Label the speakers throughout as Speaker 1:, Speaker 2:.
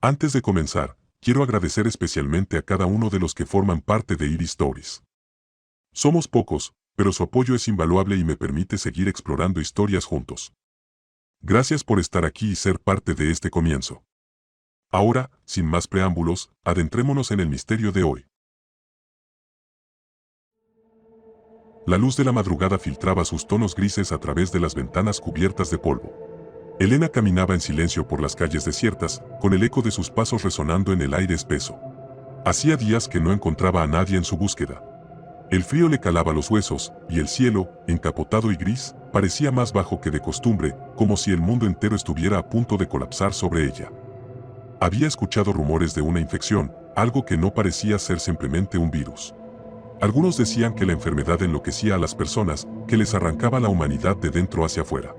Speaker 1: Antes de comenzar, quiero agradecer especialmente a cada uno de los que forman parte de Eerie Stories. Somos pocos, pero su apoyo es invaluable y me permite seguir explorando historias juntos. Gracias por estar aquí y ser parte de este comienzo. Ahora, sin más preámbulos, adentrémonos en el misterio de hoy. La luz de la madrugada filtraba sus tonos grises a través de las ventanas cubiertas de polvo. Elena caminaba en silencio por las calles desiertas, con el eco de sus pasos resonando en el aire espeso. Hacía días que no encontraba a nadie en su búsqueda. El frío le calaba los huesos, y el cielo, encapotado y gris, parecía más bajo que de costumbre, como si el mundo entero estuviera a punto de colapsar sobre ella. Había escuchado rumores de una infección, algo que no parecía ser simplemente un virus. Algunos decían que la enfermedad enloquecía a las personas, que les arrancaba la humanidad de dentro hacia afuera.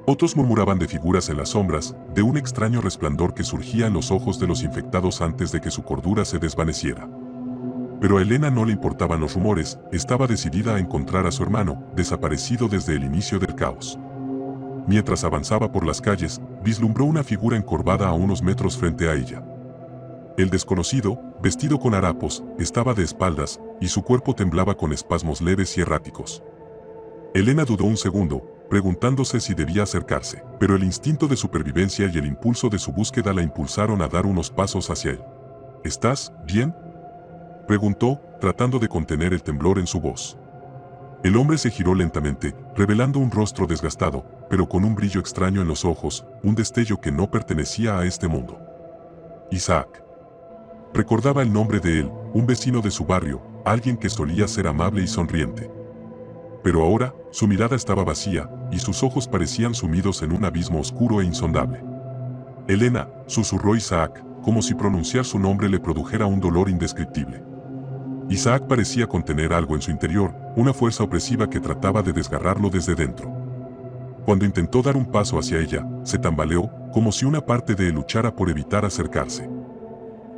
Speaker 1: Otros murmuraban de figuras en las sombras, de un extraño resplandor que surgía en los ojos de los infectados antes de que su cordura se desvaneciera. Pero a Elena no le importaban los rumores, estaba decidida a encontrar a su hermano, desaparecido desde el inicio del caos. Mientras avanzaba por las calles, vislumbró una figura encorvada a unos metros frente a ella. El desconocido, vestido con harapos, estaba de espaldas, y su cuerpo temblaba con espasmos leves y erráticos. Elena dudó un segundo, preguntándose si debía acercarse, pero el instinto de supervivencia y el impulso de su búsqueda la impulsaron a dar unos pasos hacia él. ¿Estás bien?, preguntó, tratando de contener el temblor en su voz. El hombre se giró lentamente, revelando un rostro desgastado, pero con un brillo extraño en los ojos, un destello que no pertenecía a este mundo. Isaac. Recordaba el nombre de él, un vecino de su barrio, alguien que solía ser amable y sonriente. Pero ahora, su mirada estaba vacía, y sus ojos parecían sumidos en un abismo oscuro e insondable. Elena, susurró Isaac, como si pronunciar su nombre le produjera un dolor indescriptible. Isaac parecía contener algo en su interior, una fuerza opresiva que trataba de desgarrarlo desde dentro. Cuando intentó dar un paso hacia ella, se tambaleó, como si una parte de él luchara por evitar acercarse.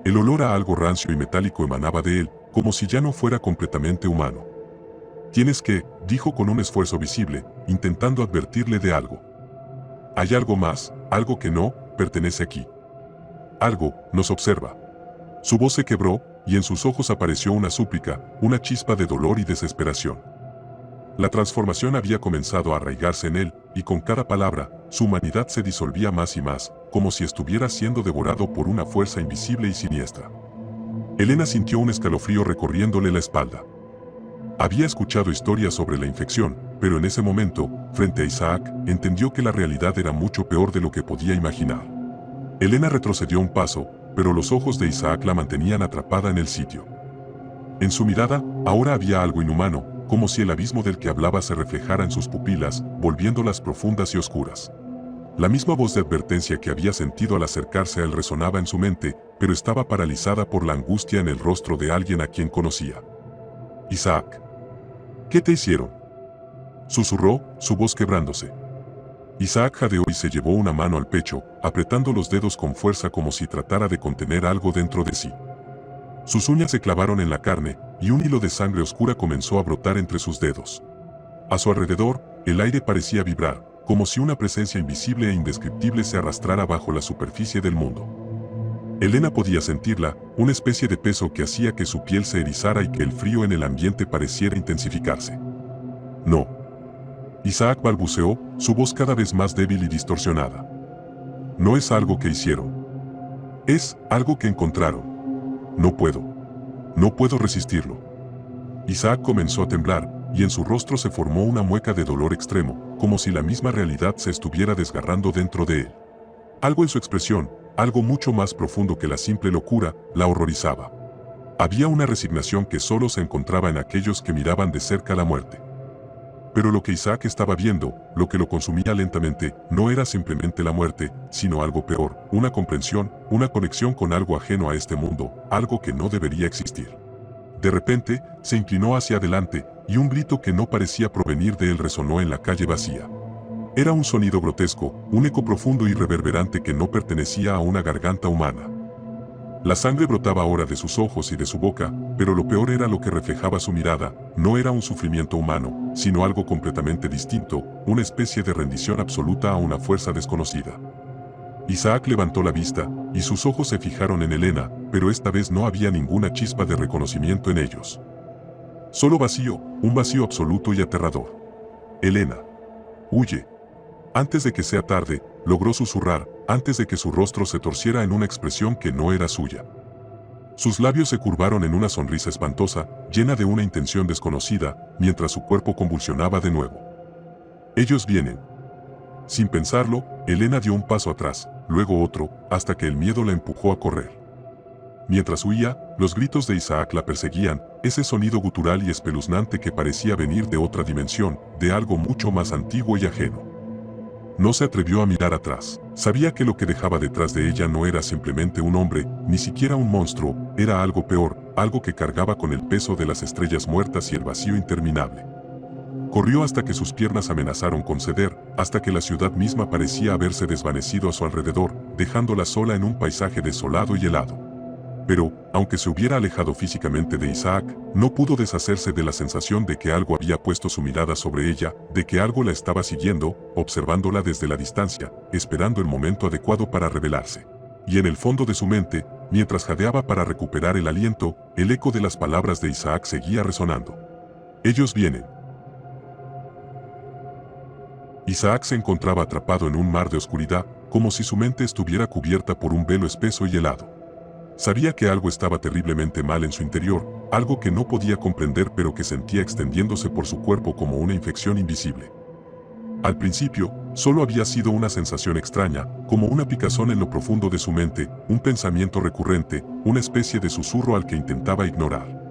Speaker 1: El olor a algo rancio y metálico emanaba de él, como si ya no fuera completamente humano. «Tienes que», dijo con un esfuerzo visible, intentando advertirle de algo. «Hay algo más, algo que no pertenece aquí. Algo nos observa». Su voz se quebró, y en sus ojos apareció una súplica, una chispa de dolor y desesperación. La transformación había comenzado a arraigarse en él, y con cada palabra, su humanidad se disolvía más y más, como si estuviera siendo devorado por una fuerza invisible y siniestra. Elena sintió un escalofrío recorriéndole la espalda. Había escuchado historias sobre la infección, pero en ese momento, frente a Isaac, entendió que la realidad era mucho peor de lo que podía imaginar. Elena retrocedió un paso, pero los ojos de Isaac la mantenían atrapada en el sitio. En su mirada, ahora había algo inhumano, como si el abismo del que hablaba se reflejara en sus pupilas, volviéndolas profundas y oscuras. La misma voz de advertencia que había sentido al acercarse a él resonaba en su mente, pero estaba paralizada por la angustia en el rostro de alguien a quien conocía. «Isaac. ¿Qué te hicieron?», susurró, su voz quebrándose. Isaac jadeó y se llevó una mano al pecho, apretando los dedos con fuerza como si tratara de contener algo dentro de sí. Sus uñas se clavaron en la carne, y un hilo de sangre oscura comenzó a brotar entre sus dedos. A su alrededor, el aire parecía vibrar, como si una presencia invisible e indescriptible se arrastrara bajo la superficie del mundo. Elena podía sentirla, una especie de peso que hacía que su piel se erizara y que el frío en el ambiente pareciera intensificarse. «No». Isaac balbuceó, su voz cada vez más débil y distorsionada. «No es algo que hicieron. Es algo que encontraron. No puedo resistirlo». Isaac comenzó a temblar, y en su rostro se formó una mueca de dolor extremo, como si la misma realidad se estuviera desgarrando dentro de él. Algo en su expresión, algo mucho más profundo que la simple locura, la horrorizaba. Había una resignación que solo se encontraba en aquellos que miraban de cerca la muerte. Pero lo que Isaac estaba viendo, lo que lo consumía lentamente, no era simplemente la muerte, sino algo peor, una comprensión, una conexión con algo ajeno a este mundo, algo que no debería existir. De repente, se inclinó hacia adelante, y un grito que no parecía provenir de él resonó en la calle vacía. Era un sonido grotesco, un eco profundo y reverberante que no pertenecía a una garganta humana. La sangre brotaba ahora de sus ojos y de su boca, pero lo peor era lo que reflejaba su mirada, no era un sufrimiento humano, sino algo completamente distinto, una especie de rendición absoluta a una fuerza desconocida. Isaac levantó la vista, y sus ojos se fijaron en Elena, pero esta vez no había ninguna chispa de reconocimiento en ellos. Solo vacío, un vacío absoluto y aterrador. Elena. Huye. Antes de que sea tarde, logró susurrar, antes de que su rostro se torciera en una expresión que no era suya. Sus labios se curvaron en una sonrisa espantosa, llena de una intención desconocida, mientras su cuerpo convulsionaba de nuevo. Ellos vienen. Sin pensarlo, Elena dio un paso atrás, luego otro, hasta que el miedo la empujó a correr. Mientras huía, los gritos de Isaac la perseguían, ese sonido gutural y espeluznante que parecía venir de otra dimensión, de algo mucho más antiguo y ajeno. No se atrevió a mirar atrás. Sabía que lo que dejaba detrás de ella no era simplemente un hombre, ni siquiera un monstruo, era algo peor, algo que cargaba con el peso de las estrellas muertas y el vacío interminable. Corrió hasta que sus piernas amenazaron con ceder, hasta que la ciudad misma parecía haberse desvanecido a su alrededor, dejándola sola en un paisaje desolado y helado. Pero, aunque se hubiera alejado físicamente de Isaac, no pudo deshacerse de la sensación de que algo había puesto su mirada sobre ella, de que algo la estaba siguiendo, observándola desde la distancia, esperando el momento adecuado para revelarse. Y en el fondo de su mente, mientras jadeaba para recuperar el aliento, el eco de las palabras de Isaac seguía resonando. Ellos vienen. Isaac se encontraba atrapado en un mar de oscuridad, como si su mente estuviera cubierta por un velo espeso y helado. Sabía que algo estaba terriblemente mal en su interior, algo que no podía comprender pero que sentía extendiéndose por su cuerpo como una infección invisible. Al principio, solo había sido una sensación extraña, como una picazón en lo profundo de su mente, un pensamiento recurrente, una especie de susurro al que intentaba ignorar.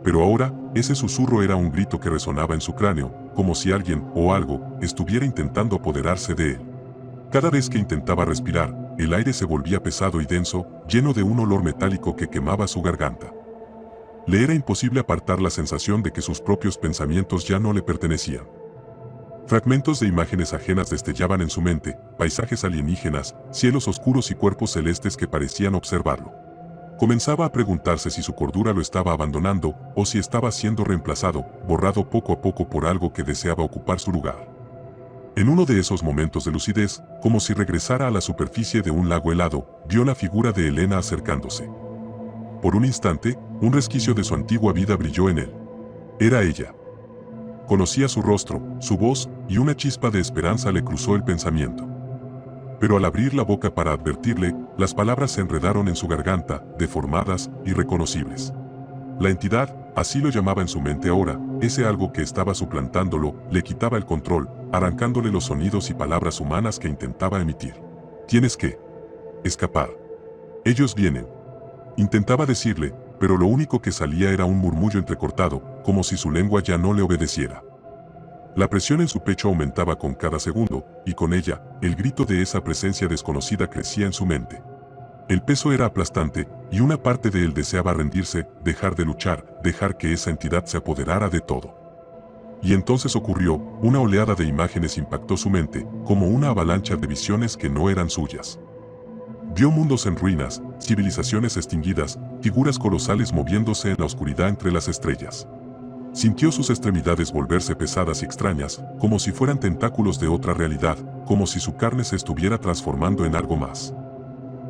Speaker 1: Pero ahora, ese susurro era un grito que resonaba en su cráneo, como si alguien, o algo, estuviera intentando apoderarse de él. Cada vez que intentaba respirar, el aire se volvía pesado y denso, lleno de un olor metálico que quemaba su garganta. Le era imposible apartar la sensación de que sus propios pensamientos ya no le pertenecían. Fragmentos de imágenes ajenas destellaban en su mente, paisajes alienígenas, cielos oscuros y cuerpos celestes que parecían observarlo. Comenzaba a preguntarse si su cordura lo estaba abandonando, o si estaba siendo reemplazado, borrado poco a poco por algo que deseaba ocupar su lugar. En uno de esos momentos de lucidez, como si regresara a la superficie de un lago helado, vio la figura de Elena acercándose. Por un instante, un resquicio de su antigua vida brilló en él. Era ella. Conocía su rostro, su voz, y una chispa de esperanza le cruzó el pensamiento. Pero al abrir la boca para advertirle, las palabras se enredaron en su garganta, deformadas, irreconocibles. La entidad, así lo llamaba en su mente ahora, ese algo que estaba suplantándolo, le quitaba el control, arrancándole los sonidos y palabras humanas que intentaba emitir. Tienes que escapar. Ellos vienen. Intentaba decirle, pero lo único que salía era un murmullo entrecortado, como si su lengua ya no le obedeciera. La presión en su pecho aumentaba con cada segundo, y con ella, el grito de esa presencia desconocida crecía en su mente. El peso era aplastante, y una parte de él deseaba rendirse, dejar de luchar, dejar que esa entidad se apoderara de todo. Y entonces ocurrió, una oleada de imágenes impactó su mente, como una avalancha de visiones que no eran suyas. Vio mundos en ruinas, civilizaciones extinguidas, figuras colosales moviéndose en la oscuridad entre las estrellas. Sintió sus extremidades volverse pesadas y extrañas, como si fueran tentáculos de otra realidad, como si su carne se estuviera transformando en algo más.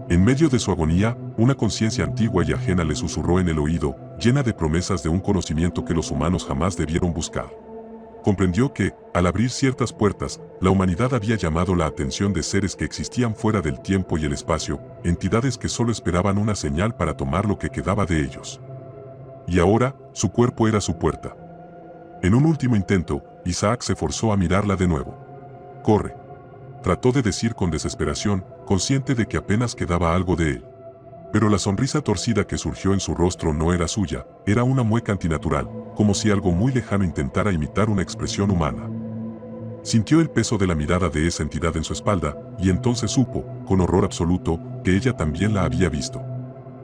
Speaker 1: En medio de su agonía, una conciencia antigua y ajena le susurró en el oído, llena de promesas de un conocimiento que los humanos jamás debieron buscar. Comprendió que, al abrir ciertas puertas, la humanidad había llamado la atención de seres que existían fuera del tiempo y el espacio, entidades que solo esperaban una señal para tomar lo que quedaba de ellos. Y ahora, su cuerpo era su puerta. En un último intento, Isaac se forzó a mirarla de nuevo. «Corre», trató de decir con desesperación, consciente de que apenas quedaba algo de él. Pero la sonrisa torcida que surgió en su rostro no era suya, era una mueca antinatural, como si algo muy lejano intentara imitar una expresión humana. Sintió el peso de la mirada de esa entidad en su espalda, y entonces supo, con horror absoluto, que ella también la había visto.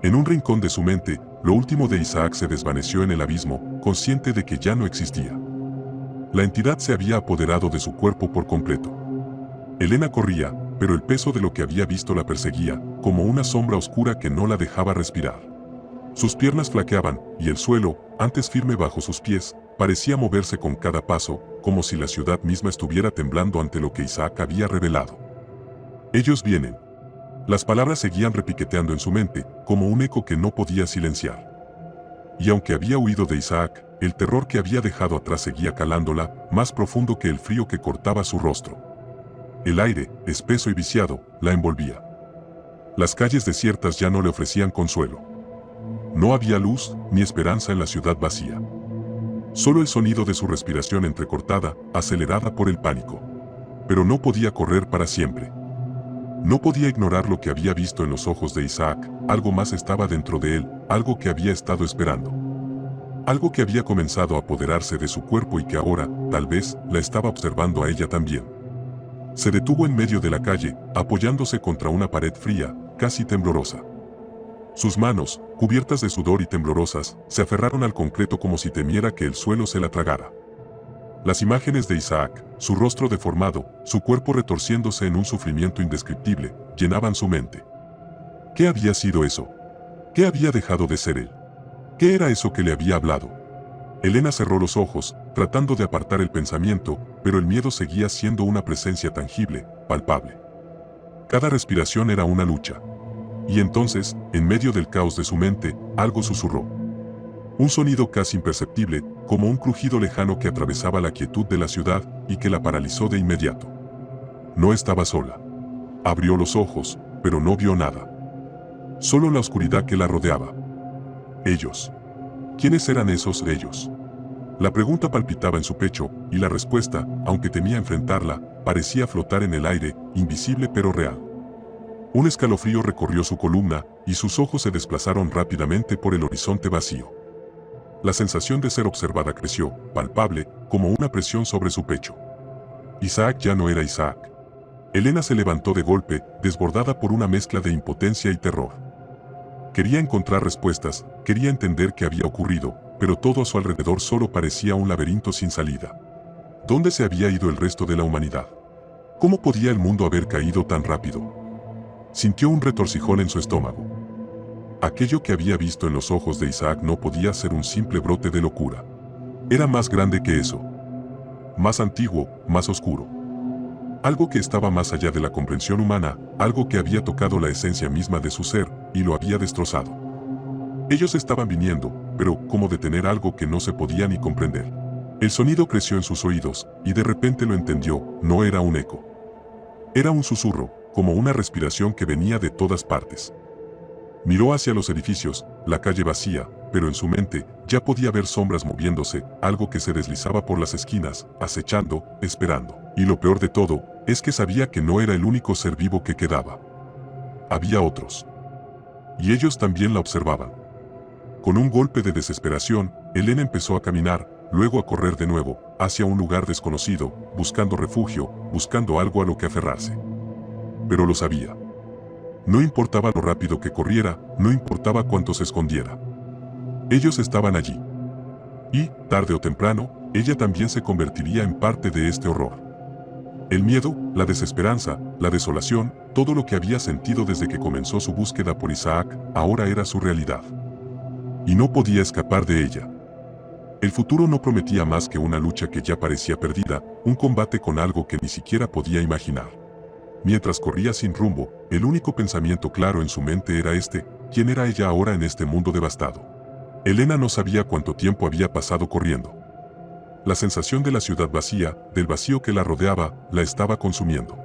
Speaker 1: En un rincón de su mente, lo último de Isaac se desvaneció en el abismo, consciente de que ya no existía. La entidad se había apoderado de su cuerpo por completo. Elena corría, pero el peso de lo que había visto la perseguía, como una sombra oscura que no la dejaba respirar. Sus piernas flaqueaban, y el suelo, antes firme bajo sus pies, parecía moverse con cada paso, como si la ciudad misma estuviera temblando ante lo que Isaac había revelado. Ellos vienen. Las palabras seguían repiqueteando en su mente, como un eco que no podía silenciar. Y aunque había huido de Isaac, el terror que había dejado atrás seguía calándola, más profundo que el frío que cortaba su rostro. El aire, espeso y viciado, la envolvía. Las calles desiertas ya no le ofrecían consuelo. No había luz ni esperanza en la ciudad vacía. Solo el sonido de su respiración entrecortada, acelerada por el pánico. Pero no podía correr para siempre. No podía ignorar lo que había visto en los ojos de Isaac, algo más estaba dentro de él, algo que había estado esperando. Algo que había comenzado a apoderarse de su cuerpo y que ahora, tal vez, la estaba observando a ella también. Se detuvo en medio de la calle, apoyándose contra una pared fría, casi temblorosa. Sus manos, cubiertas de sudor y temblorosas, se aferraron al concreto como si temiera que el suelo se la tragara. Las imágenes de Isaac, su rostro deformado, su cuerpo retorciéndose en un sufrimiento indescriptible, llenaban su mente. ¿Qué había sido eso? ¿Qué había dejado de ser él? ¿Qué era eso que le había hablado? Elena cerró los ojos, tratando de apartar el pensamiento, pero el miedo seguía siendo una presencia tangible, palpable. Cada respiración era una lucha. Y entonces, en medio del caos de su mente, algo susurró. Un sonido casi imperceptible, como un crujido lejano que atravesaba la quietud de la ciudad y que la paralizó de inmediato. No estaba sola. Abrió los ojos, pero no vio nada. Solo la oscuridad que la rodeaba. Ellos. ¿Quiénes eran esos ellos? La pregunta palpitaba en su pecho, y la respuesta, aunque temía enfrentarla, parecía flotar en el aire, invisible pero real. Un escalofrío recorrió su columna, y sus ojos se desplazaron rápidamente por el horizonte vacío. La sensación de ser observada creció, palpable, como una presión sobre su pecho. Isaac ya no era Isaac. Elena se levantó de golpe, desbordada por una mezcla de impotencia y terror. Quería encontrar respuestas, quería entender qué había ocurrido, pero todo a su alrededor solo parecía un laberinto sin salida. ¿Dónde se había ido el resto de la humanidad? ¿Cómo podía el mundo haber caído tan rápido? Sintió un retorcijón en su estómago. Aquello que había visto en los ojos de Isaac no podía ser un simple brote de locura. Era más grande que eso. Más antiguo, más oscuro. Algo que estaba más allá de la comprensión humana, algo que había tocado la esencia misma de su ser, y lo había destrozado. Ellos estaban viniendo, pero ¿cómo detener algo que no se podía ni comprender? El sonido creció en sus oídos, y de repente lo entendió, no era un eco. Era un susurro, como una respiración que venía de todas partes. Miró hacia los edificios, la calle vacía, pero en su mente ya podía ver sombras moviéndose, algo que se deslizaba por las esquinas, acechando, esperando. Y lo peor de todo, es que sabía que no era el único ser vivo que quedaba. Había otros. Y ellos también la observaban. Con un golpe de desesperación, Elena empezó a caminar, luego a correr de nuevo, hacia un lugar desconocido, buscando refugio, buscando algo a lo que aferrarse. Pero lo sabía. No importaba lo rápido que corriera, no importaba cuánto se escondiera. Ellos estaban allí. Y, tarde o temprano, ella también se convertiría en parte de este horror. El miedo, la desesperanza, la desolación, todo lo que había sentido desde que comenzó su búsqueda por Isaac, ahora era su realidad. Y no podía escapar de ella. El futuro no prometía más que una lucha que ya parecía perdida, un combate con algo que ni siquiera podía imaginar. Mientras corría sin rumbo, el único pensamiento claro en su mente era ¿quién era ella ahora en este mundo devastado? Elena no sabía cuánto tiempo había pasado corriendo. La sensación de la ciudad vacía, del vacío que la rodeaba, la estaba consumiendo.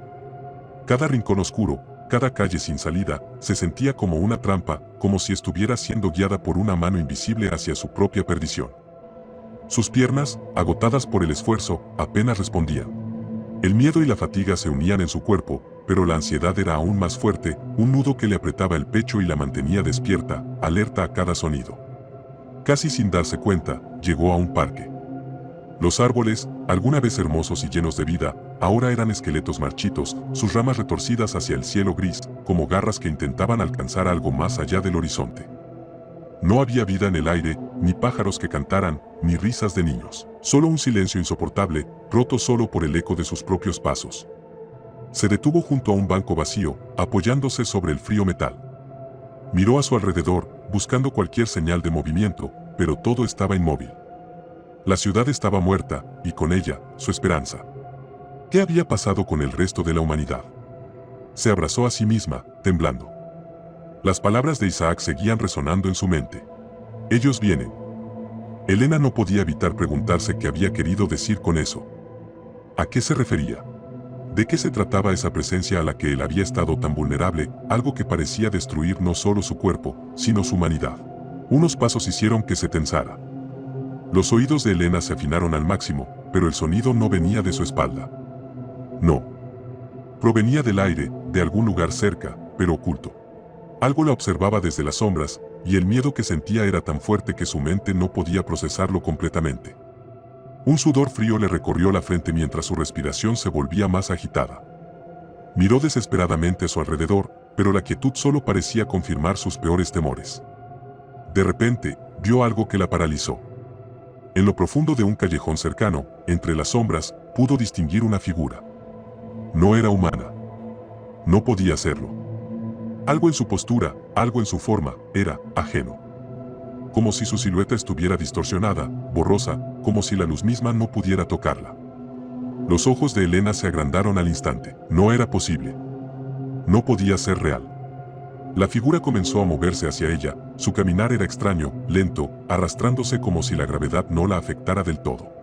Speaker 1: Cada rincón oscuro, cada calle sin salida, se sentía como una trampa, como si estuviera siendo guiada por una mano invisible hacia su propia perdición. Sus piernas, agotadas por el esfuerzo, apenas respondían. El miedo y la fatiga se unían en su cuerpo, pero la ansiedad era aún más fuerte, un nudo que le apretaba el pecho y la mantenía despierta, alerta a cada sonido. Casi sin darse cuenta, llegó a un parque. Los árboles, alguna vez hermosos y llenos de vida, ahora eran esqueletos marchitos, sus ramas retorcidas hacia el cielo gris, como garras que intentaban alcanzar algo más allá del horizonte. No había vida en el aire, ni pájaros que cantaran, ni risas de niños. Solo un silencio insoportable, roto solo por el eco de sus propios pasos. Se detuvo junto a un banco vacío, apoyándose sobre el frío metal. Miró a su alrededor, buscando cualquier señal de movimiento, pero todo estaba inmóvil. La ciudad estaba muerta, y con ella, su esperanza. ¿Qué había pasado con el resto de la humanidad? Se abrazó a sí misma, temblando. Las palabras de Isaac seguían resonando en su mente. Ellos vienen. Elena no podía evitar preguntarse qué había querido decir con eso. ¿A qué se refería? ¿De qué se trataba esa presencia a la que él había estado tan vulnerable, algo que parecía destruir no solo su cuerpo, sino su humanidad? Unos pasos hicieron que se tensara. Los oídos de Elena se afinaron al máximo, pero el sonido no venía de su espalda. No. Provenía del aire, de algún lugar cerca, pero oculto. Algo la observaba desde las sombras, y el miedo que sentía era tan fuerte que su mente no podía procesarlo completamente. Un sudor frío le recorrió la frente mientras su respiración se volvía más agitada. Miró desesperadamente a su alrededor, pero la quietud solo parecía confirmar sus peores temores. De repente, vio algo que la paralizó. En lo profundo de un callejón cercano, entre las sombras, pudo distinguir una figura. No era humana. No podía serlo. Algo en su postura, algo en su forma, era ajeno. Como si su silueta estuviera distorsionada, borrosa, como si la luz misma no pudiera tocarla. Los ojos de Elena se agrandaron al instante. No era posible. No podía ser real. La figura comenzó a moverse hacia ella, su caminar era extraño, lento, arrastrándose como si la gravedad no la afectara del todo.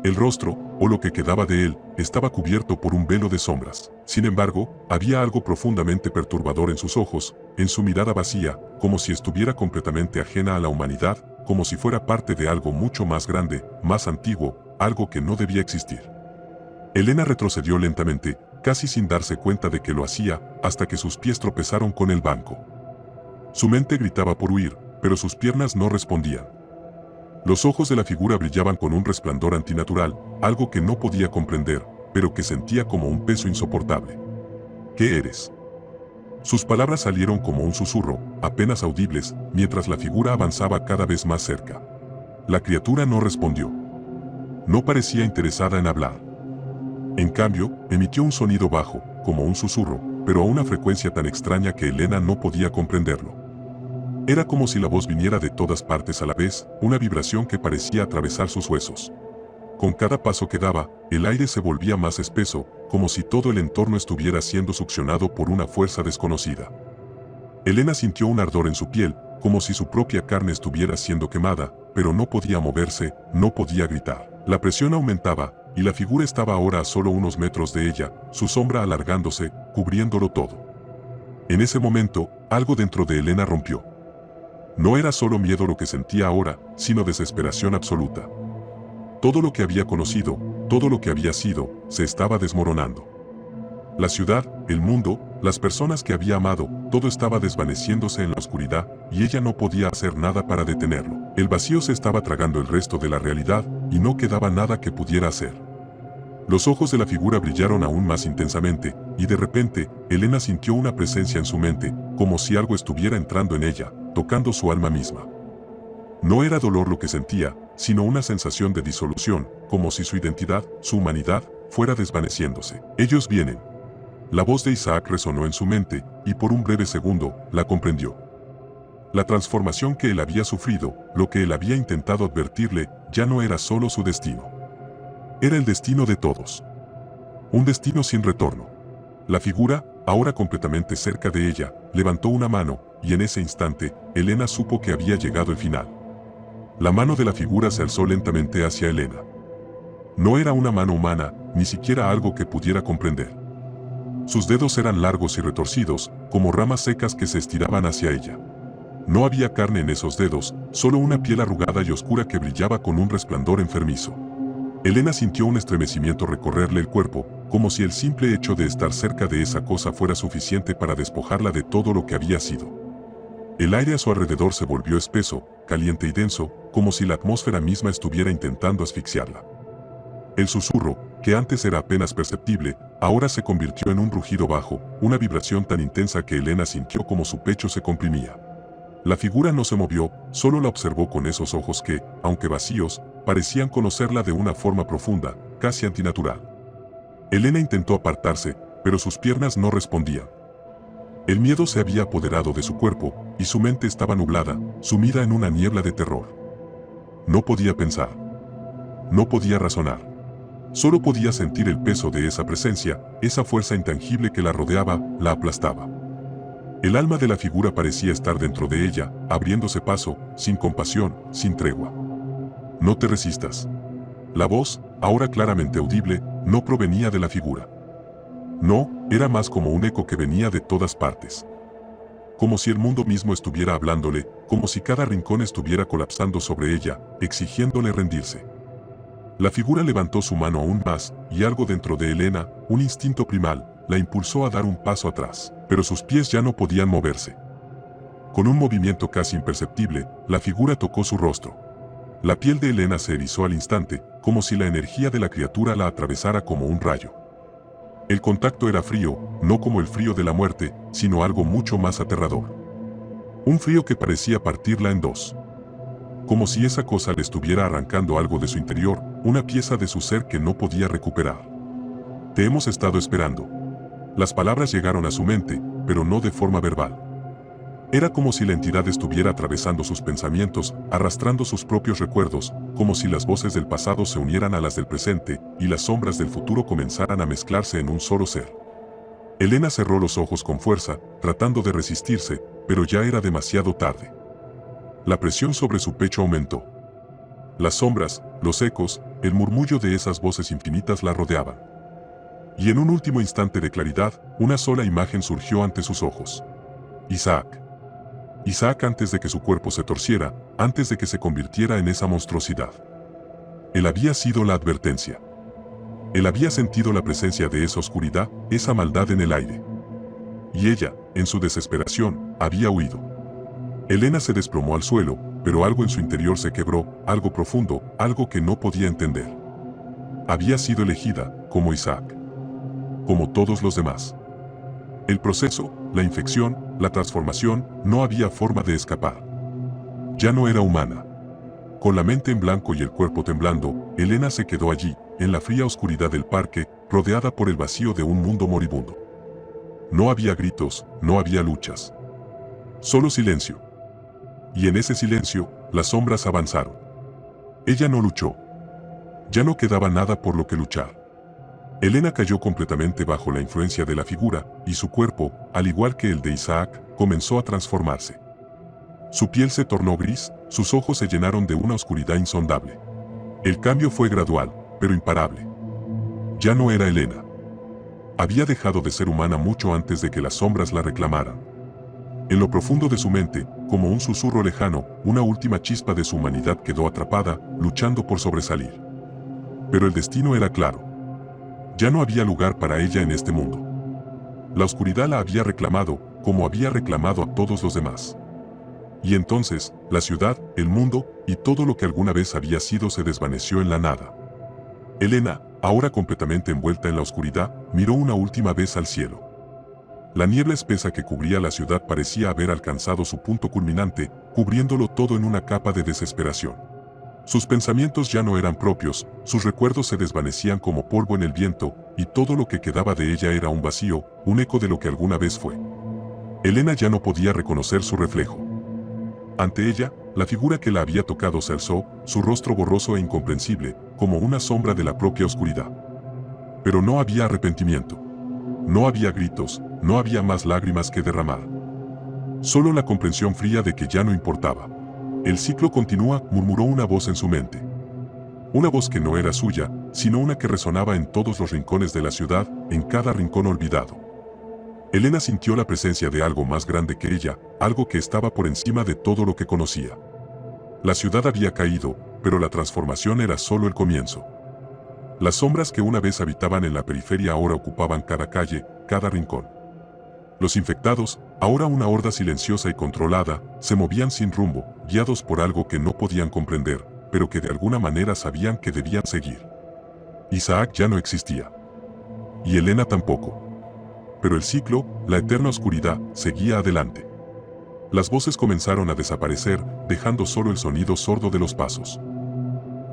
Speaker 1: El rostro, o lo que quedaba de él, estaba cubierto por un velo de sombras. Sin embargo, había algo profundamente perturbador en sus ojos, en su mirada vacía, como si estuviera completamente ajena a la humanidad, como si fuera parte de algo mucho más grande, más antiguo, algo que no debía existir. Elena retrocedió lentamente, casi sin darse cuenta de que lo hacía, hasta que sus pies tropezaron con el banco. Su mente gritaba por huir, pero sus piernas no respondían. Los ojos de la figura brillaban con un resplandor antinatural, algo que no podía comprender, pero que sentía como un peso insoportable. ¿Qué eres? Sus palabras salieron como un susurro, apenas audibles, mientras la figura avanzaba cada vez más cerca. La criatura no respondió. No parecía interesada en hablar. En cambio, emitió un sonido bajo, como un susurro, pero a una frecuencia tan extraña que Elena no podía comprenderlo. Era como si la voz viniera de todas partes a la vez, una vibración que parecía atravesar sus huesos. Con cada paso que daba, el aire se volvía más espeso, como si todo el entorno estuviera siendo succionado por una fuerza desconocida. Elena sintió un ardor en su piel, como si su propia carne estuviera siendo quemada, pero no podía moverse, no podía gritar. La presión aumentaba, y la figura estaba ahora a solo unos metros de ella, su sombra alargándose, cubriéndolo todo. En ese momento, algo dentro de Elena rompió. No era solo miedo lo que sentía ahora, sino desesperación absoluta. Todo lo que había conocido, todo lo que había sido, se estaba desmoronando. La ciudad, el mundo, las personas que había amado, todo estaba desvaneciéndose en la oscuridad, y ella no podía hacer nada para detenerlo. El vacío se estaba tragando el resto de la realidad, y no quedaba nada que pudiera hacer. Los ojos de la figura brillaron aún más intensamente, y de repente, Elena sintió una presencia en su mente, como si algo estuviera entrando en ella, tocando su alma misma. No era dolor lo que sentía, sino una sensación de disolución, como si su identidad, su humanidad, fuera desvaneciéndose. Ellos vienen. La voz de Isaac resonó en su mente, y por un breve segundo, la comprendió. La transformación que él había sufrido, lo que él había intentado advertirle, ya no era solo su destino. Era el destino de todos. Un destino sin retorno. La figura, ahora completamente cerca de ella, levantó una mano, y en ese instante, Elena supo que había llegado el final. La mano de la figura se alzó lentamente hacia Elena. No era una mano humana, ni siquiera algo que pudiera comprender. Sus dedos eran largos y retorcidos, como ramas secas que se estiraban hacia ella. No había carne en esos dedos, solo una piel arrugada y oscura que brillaba con un resplandor enfermizo. Elena sintió un estremecimiento recorrerle el cuerpo, como si el simple hecho de estar cerca de esa cosa fuera suficiente para despojarla de todo lo que había sido. El aire a su alrededor se volvió espeso, caliente y denso, como si la atmósfera misma estuviera intentando asfixiarla. El susurro, que antes era apenas perceptible, ahora se convirtió en un rugido bajo, una vibración tan intensa que Elena sintió como su pecho se comprimía. La figura no se movió, solo la observó con esos ojos que, aunque vacíos, parecían conocerla de una forma profunda, casi antinatural. Elena intentó apartarse, pero sus piernas no respondían. El miedo se había apoderado de su cuerpo, y su mente estaba nublada, sumida en una niebla de terror. No podía pensar. No podía razonar. Solo podía sentir el peso de esa presencia, esa fuerza intangible que la rodeaba, la aplastaba. El alma de la figura parecía estar dentro de ella, abriéndose paso, sin compasión, sin tregua. No te resistas. La voz, ahora claramente audible, no provenía de la figura. No, era más como un eco que venía de todas partes. Como si el mundo mismo estuviera hablándole, como si cada rincón estuviera colapsando sobre ella, exigiéndole rendirse. La figura levantó su mano aún más, y algo dentro de Elena, un instinto primal, la impulsó a dar un paso atrás, pero sus pies ya no podían moverse. Con un movimiento casi imperceptible, la figura tocó su rostro. La piel de Elena se erizó al instante, como si la energía de la criatura la atravesara como un rayo. El contacto era frío, no como el frío de la muerte, sino algo mucho más aterrador. Un frío que parecía partirla en dos. Como si esa cosa le estuviera arrancando algo de su interior, una pieza de su ser que no podía recuperar. Te hemos estado esperando. Las palabras llegaron a su mente, pero no de forma verbal. Era como si la entidad estuviera atravesando sus pensamientos, arrastrando sus propios recuerdos, como si las voces del pasado se unieran a las del presente, y las sombras del futuro comenzaran a mezclarse en un solo ser. Elena cerró los ojos con fuerza, tratando de resistirse, pero ya era demasiado tarde. La presión sobre su pecho aumentó. Las sombras, los ecos, el murmullo de esas voces infinitas la rodeaban. Y en un último instante de claridad, una sola imagen surgió ante sus ojos. Isaac. Isaac antes de que su cuerpo se torciera, antes de que se convirtiera en esa monstruosidad. Él había sido la advertencia. Él había sentido la presencia de esa oscuridad, esa maldad en el aire. Y ella, en su desesperación, había huido. Elena se desplomó al suelo, pero algo en su interior se quebró, algo profundo, algo que no podía entender. Había sido elegida, como Isaac. Como todos los demás. El proceso, la infección, la transformación, no había forma de escapar. Ya no era humana. Con la mente en blanco y el cuerpo temblando, Elena se quedó allí, en la fría oscuridad del parque, rodeada por el vacío de un mundo moribundo. No había gritos, no había luchas. Solo silencio. Y en ese silencio, las sombras avanzaron. Ella no luchó. Ya no quedaba nada por lo que luchar. Elena cayó completamente bajo la influencia de la figura, y su cuerpo, al igual que el de Isaac, comenzó a transformarse. Su piel se tornó gris, sus ojos se llenaron de una oscuridad insondable. El cambio fue gradual, pero imparable. Ya no era Elena. Había dejado de ser humana mucho antes de que las sombras la reclamaran. En lo profundo de su mente, como un susurro lejano, una última chispa de su humanidad quedó atrapada, luchando por sobresalir. Pero el destino era claro. Ya no había lugar para ella en este mundo. La oscuridad la había reclamado, como había reclamado a todos los demás. Y entonces, la ciudad, el mundo, y todo lo que alguna vez había sido se desvaneció en la nada. Elena, ahora completamente envuelta en la oscuridad, miró una última vez al cielo. La niebla espesa que cubría la ciudad parecía haber alcanzado su punto culminante, cubriéndolo todo en una capa de desesperación. Sus pensamientos ya no eran propios, sus recuerdos se desvanecían como polvo en el viento, y todo lo que quedaba de ella era un vacío, un eco de lo que alguna vez fue. Elena ya no podía reconocer su reflejo. Ante ella, la figura que la había tocado se alzó, su rostro borroso e incomprensible, como una sombra de la propia oscuridad. Pero no había arrepentimiento. No había gritos, no había más lágrimas que derramar. Solo la comprensión fría de que ya no importaba. El ciclo continúa, murmuró una voz en su mente. Una voz que no era suya, sino una que resonaba en todos los rincones de la ciudad, en cada rincón olvidado. Elena sintió la presencia de algo más grande que ella, algo que estaba por encima de todo lo que conocía. La ciudad había caído, pero la transformación era solo el comienzo. Las sombras que una vez habitaban en la periferia ahora ocupaban cada calle, cada rincón. Los infectados, ahora una horda silenciosa y controlada, se movían sin rumbo, guiados por algo que no podían comprender, pero que de alguna manera sabían que debían seguir. Isaac ya no existía. Y Elena tampoco. Pero el ciclo, la eterna oscuridad, seguía adelante. Las voces comenzaron a desaparecer, dejando solo el sonido sordo de los pasos.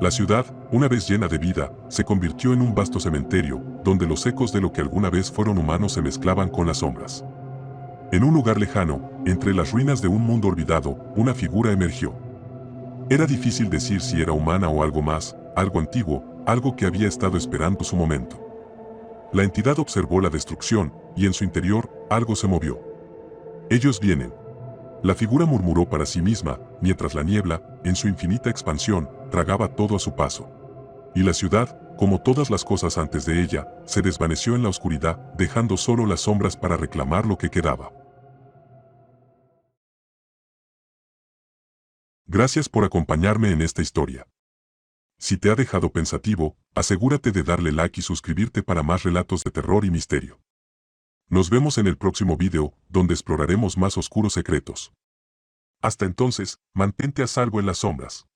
Speaker 1: La ciudad, una vez llena de vida, se convirtió en un vasto cementerio, donde los ecos de lo que alguna vez fueron humanos se mezclaban con las sombras. En un lugar lejano, entre las ruinas de un mundo olvidado, una figura emergió. Era difícil decir si era humana o algo más, algo antiguo, algo que había estado esperando su momento. La entidad observó la destrucción, y en su interior, algo se movió. Ellos vienen. La figura murmuró para sí misma, mientras la niebla, en su infinita expansión, tragaba todo a su paso. Y la ciudad, como todas las cosas antes de ella, se desvaneció en la oscuridad, dejando solo las sombras para reclamar lo que quedaba. Gracias por acompañarme en esta historia. Si te ha dejado pensativo, asegúrate de darle like y suscribirte para más relatos de terror y misterio. Nos vemos en el próximo video, donde exploraremos más oscuros secretos. Hasta entonces, mantente a salvo en las sombras.